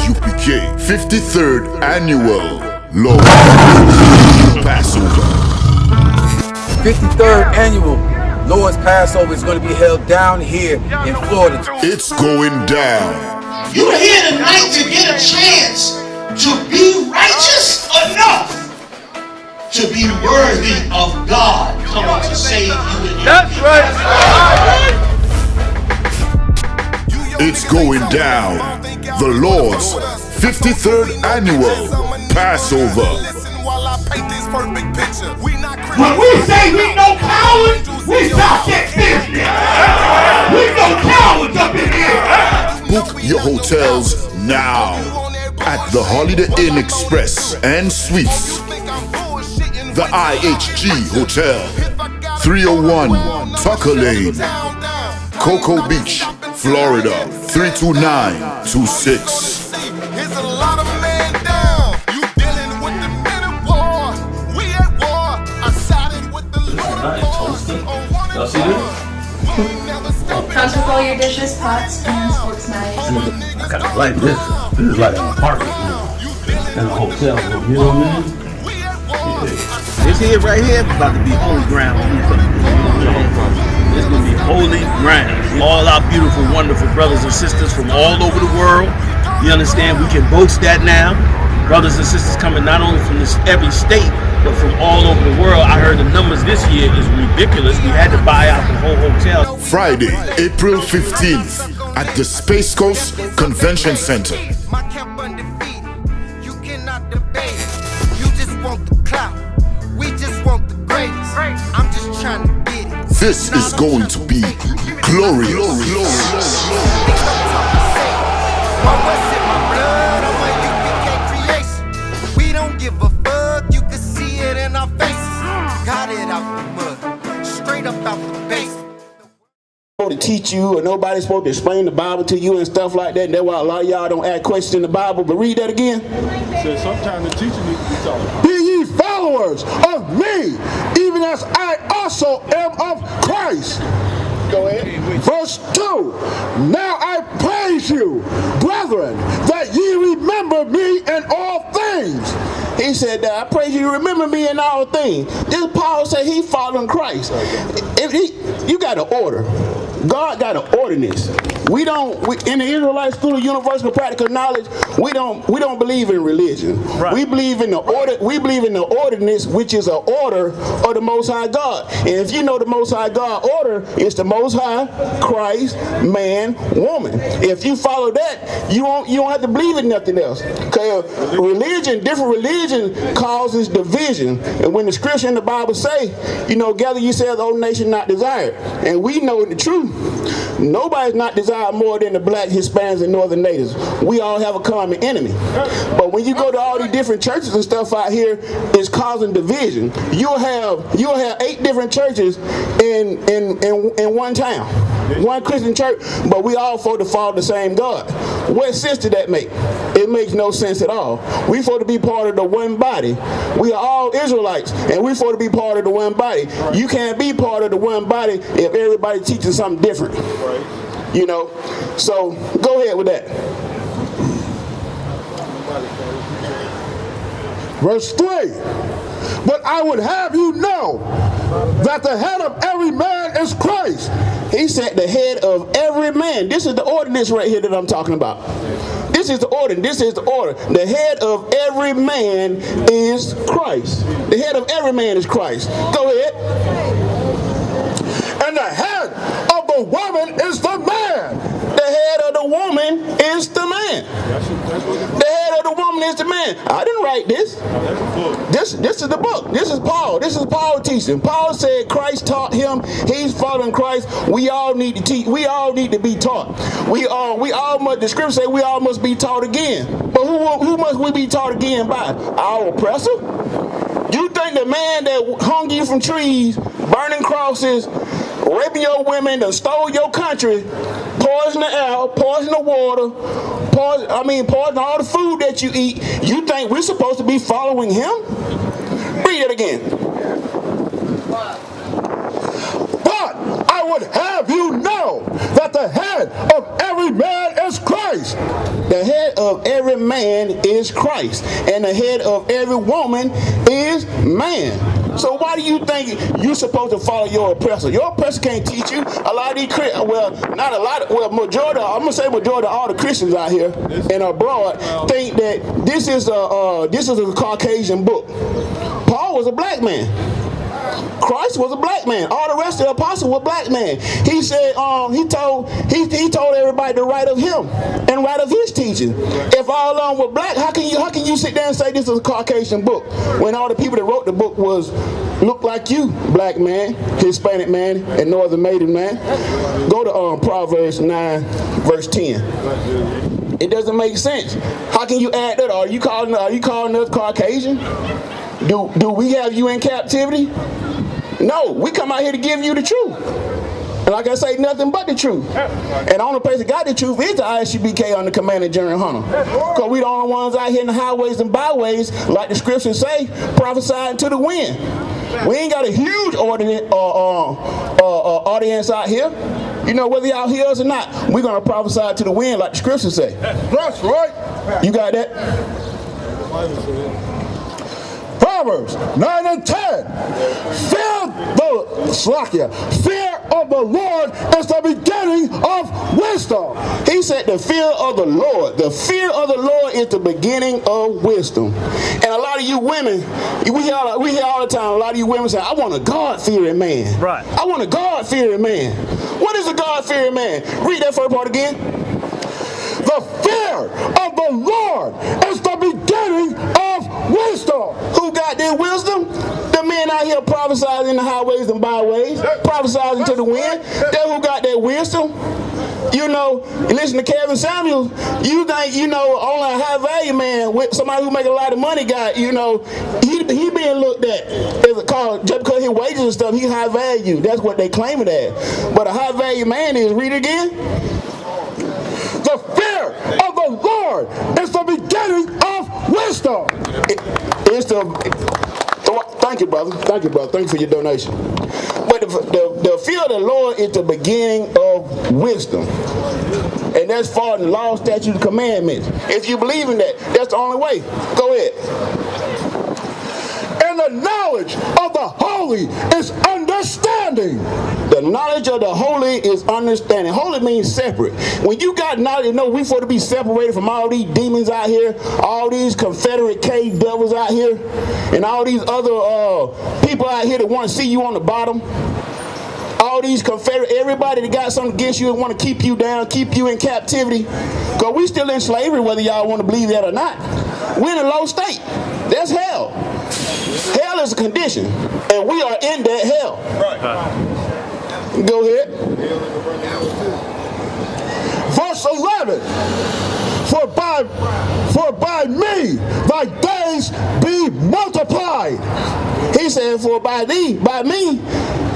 I.S.U.P.K. 53rd Annual Lord Passover. 53rd Annual Lord's Passover is going to be held down here in Florida. It's going down. You're here tonight to get a chance to be righteous enough to be worthy of God coming to save you. That's right. It's going down. The Lord's 53rd Annual Passover. When we say we no cowards, we talk that business. We no cowards up in here. Book your hotels now at the Holiday Inn Express and Suites, the IHG Hotel, 301 Tucker Lane, Cocoa Beach, Florida, 32926. Y'all see this? Comes with all your dishes, pots, and sports knives. I kind of like this. This is like an apartment room and a hotel room. You know what I mean? Yeah. This here right here is about to be holy ground. It's gonna be holy ground. All our beautiful, wonderful brothers and sisters from all over the world. You understand? We can boast that now. Brothers and sisters coming not only from every state, but from all over the world. I heard the numbers this year is ridiculous. We had to buy out the whole hotel. Friday, April 15th at the Space Coast Convention Center. You cannot debate. You just want the clout. We just want the grace. I'm just trying to get it. This is going to be glorious. We don't give a fuck. You can see it in our faces. Got it out the mud, straight up out the base. To teach you, or nobody's supposed to explain the Bible to you and stuff like that. That's why a lot of y'all don't ask questions in the Bible. But read that again. So sometimes the teacher needs to be taught. Be ye followers of me, even as I also am of Christ. Go ahead. Verse 2. Now I praise you, brethren, that ye remember me in all things. He said, I praise you, remember me in all things. This Paul said he following Christ. You got an order. God got an ordinance. We in the Israelite School of Universal Practical Knowledge, we don't believe in religion. Right. We believe in the order. We believe in the ordinance, which is an order of the Most High God. And if you know the Most High God order, it's the Most High, Christ, man, woman. If you follow that, you don't have to believe in nothing else. Because different religion causes division. And when the scripture in the Bible say, gather yourselves, O nation not desired. And we know the truth. Nobody's not desired more than the black, Hispanics, and northern natives. We all have a common enemy. But when you go to all these different churches and stuff out here, it's causing division. You'll have 8 different churches in one town. One Christian church, but we all supposed to follow the same God. What sense did that make? It makes no sense at all. We supposed to be part of the one body. We are all Israelites, and we supposed to be part of the one body. You can't be part of the one body if everybody teaches something different. So go ahead with that. Verse 3. But I would have you know that the head of every man is Christ. He said the head of every man. This is the ordinance right here that I'm talking about. This is the order. This is the order. The head of every man is Christ. The head of every man is Christ. Go ahead. And the head of the woman is the man. The head of the woman is the man. The head of the woman is the man. I didn't write this. This is the book. This is Paul. This is Paul teaching. Paul said Christ taught him. He's following Christ. We all need to teach. We all need to be taught. We all must. The scripture say we all must be taught again. But who must we be taught again by? Our oppressor? You think the man that hung you from trees, burning crosses, raping your women, that stole your country, poison the air, poison the water, poison all the food that you eat, you think we're supposed to be following him? Read it again. But I would have you know that the head of every man is Christ. The head of every man is Christ, and the head of every woman is man. So why do you think you're supposed to follow your oppressor? Your oppressor can't teach you. A lot of these, not a lot, majority, I'm gonna say majority of all the Christians out here and abroad think that this is a Caucasian book. Paul was a black man. Christ was a black man. All the rest of the apostles were black men. He said, he told everybody to write of him and write of his teaching. If all of them were black, how can you sit there and say this is a Caucasian book when all the people that wrote the book look like you, black man, Hispanic man, and Northern Native man? Go to Proverbs 9, verse 10. It doesn't make sense. How can you add that? Are you calling us Caucasian? Do we have you in captivity? No, we come out here to give you the truth. And like I say, nothing but the truth. And the only place that got the truth is the I.S.U.P.K. under Commander General Yahanna. Because we the only ones out here in the highways and byways, like the scriptures say, prophesying to the wind. We ain't got a huge audience out here. You know, whether y'all hear us or not, we're going to prophesy to the wind like the scriptures say. That's right. You got that? Proverbs 9 and 10. Fear of the Lord is the beginning of wisdom. He said the fear of the Lord. The fear of the Lord is the beginning of wisdom. And a lot of you women, we hear all the time, a lot of you women say, I want a God-fearing man. Right. I want a God-fearing man. What is a God-fearing man? Read that first part again. The fear of the Lord is the beginning of wisdom. Who got their wisdom? The men out here prophesying in the highways and byways, prophesying to the wind. That's who got their wisdom. You know, listen to Kevin Samuels. You think, only a high value man, with somebody who make a lot of money got, he being looked at as a call just because his wages and stuff, he high value. That's what they claim it as. But a high value man is, read it again. The fear of the Lord is the beginning of wisdom. Thank you, brother. Thank you, brother. Thank you for your donation. But the fear of the Lord is the beginning of wisdom. And that's following the law, statutes, and commandments. If you believe in that, that's the only way. Go ahead. And the knowledge of the holy is understanding. The knowledge of the holy is understanding. Holy means separate. When you got knowledge, we supposed to be separated from all these demons out here, all these Confederate cave devils out here, and all these other people out here that want to see you on the bottom. All these Confederate, everybody that got something against you and want to keep you down, keep you in captivity. Because we still in slavery, whether y'all want to believe that or not. We're in a low state. That's hell. Hell is a condition, and we are in that hell. Right. Go ahead. Verse 11. For by me thy days be multiplied. He said, for by me,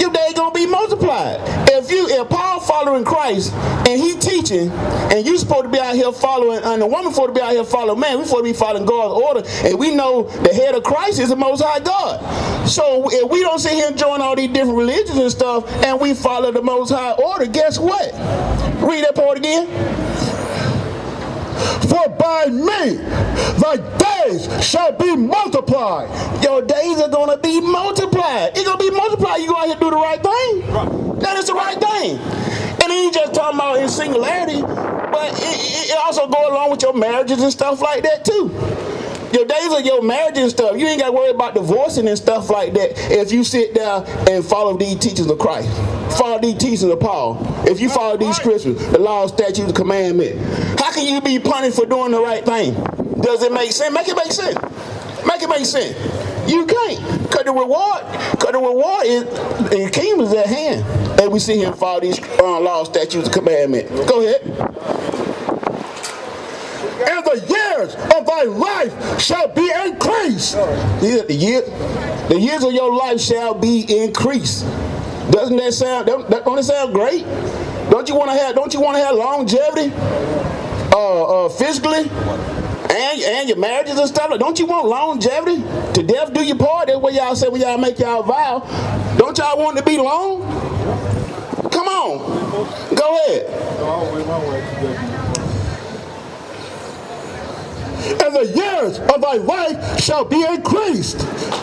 your days gonna be multiplied. If Paul following Christ and he teaching, and you supposed to be out here following, and the woman supposed to be out here following man, we supposed to be following God's order, and we know the head of Christ is the Most High God. So if we don't sit here and join all these different religions and stuff, and we follow the Most High order, guess what? Read that part again. For by me thy days shall be multiplied. Your days are going to be multiplied. It's going to be multiplied. You go out here and do the right thing. That is the right thing. And he ain't just talking about in singularity, but it also go along with your marriages and stuff like that too. Your days of your marriage and stuff, you ain't got to worry about divorcing and stuff like that if you sit down and follow these teachings of Christ. Follow these teachings of Paul. If you follow these scriptures, the law, statutes, the commandment. How can you be punished for doing the right thing? Does it make sense? Make it make sense. Make it make sense. You can't. Because the reward is, the kingdom is at hand. And we see him follow these law, statutes, and commandment. Go ahead. And the years of thy life shall be increased. The years of your life shall be increased. Don't it sound great? Don't you want to have longevity? Physically? And your marriages and stuff? Don't you want longevity? To death do your part. That's what y'all say when y'all make y'all vow. Don't y'all want to be long? Come on. Go ahead. and the years of thy life shall be increased.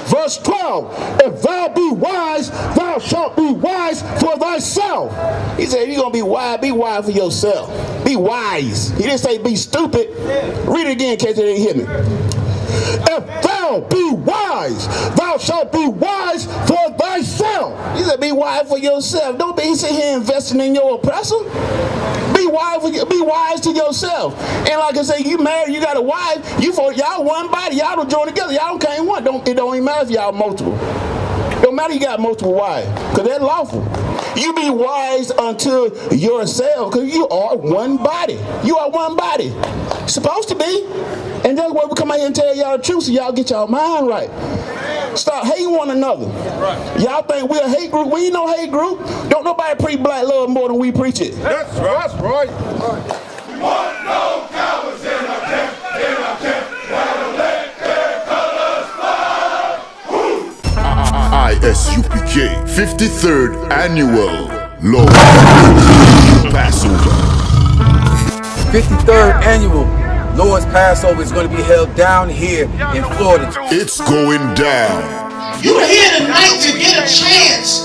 Verse 12, if thou be wise, thou shalt be wise for thyself. He said, you're going to be wise for yourself. Be wise. He didn't say be stupid. Read it again in case you didn't hear me. If thou be wise, thou shalt be wise for thyself. He said, be wise for yourself. Don't be sitting here investing in your oppressor. Be wise to yourself. And like I say, you married, you got a wife, y'all one body, y'all don't join together, y'all can't one. It don't even matter if y'all multiple. Don't matter you got multiple wives, because that's lawful. You be wise unto yourself, because you are one body. You are one body. Supposed to be. And that's why we come out here and tell y'all the truth so y'all get y'all mind right. Stop hating one another. Y'all think we're a hate group. We ain't no hate group. Don't nobody preach black love more than we preach it. That's right. We want no cowards in our camp, that'll let their colors fly. I.S.U.P.K. 53rd Annual Lord Passover. 53rd Annual Lord's Passover is going to be held down here in Florida. It's going down. You're here tonight to get a chance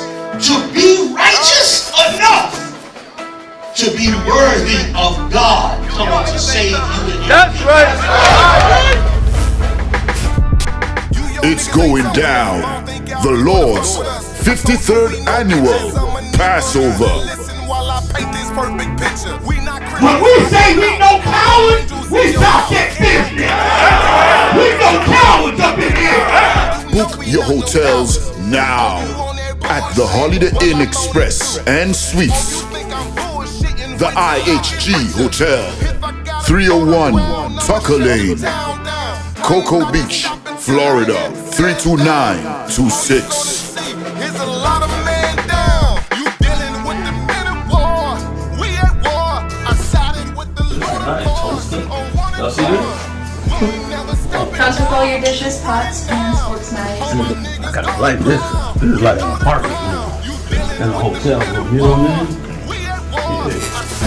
to be righteous enough to be worthy of God coming to save you. That's right. It's going down. The Lord's 53rd Annual Passover. When we say we no cowards, we stop that business. We no cowards up in here. Book your hotels now at the Holiday Inn Express and Suites, the IHG Hotel, 301 Tucker Lane, Cocoa Beach, Florida, 32926. Here's a lot of men down. You dealing with the men of war. We at war. I sided with the Lord. Y'all see this? Comes with all your dishes, pots, and sports knives. I kind of like this. This is like an apartment, and a hotel room. You know what I mean?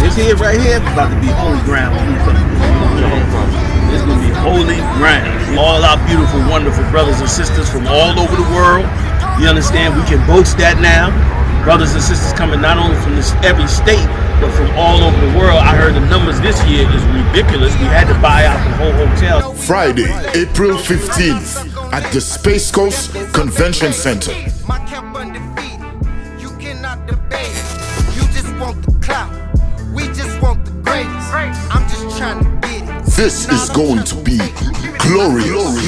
This here, right here, is about to be holy ground. It's gonna be holy ground. All our beautiful, wonderful brothers and sisters from all over the world. You understand? We can boast that now. Brothers and sisters coming not only from every state, but from all over the world. I heard the numbers this year is ridiculous. We had to buy out the whole hotel. Friday, April 15th at the Space Coast Convention Center. My camp undefeated. You cannot debate. You just want the clout. We just want the greatest. I'm just trying to get it. This is going to be glorious.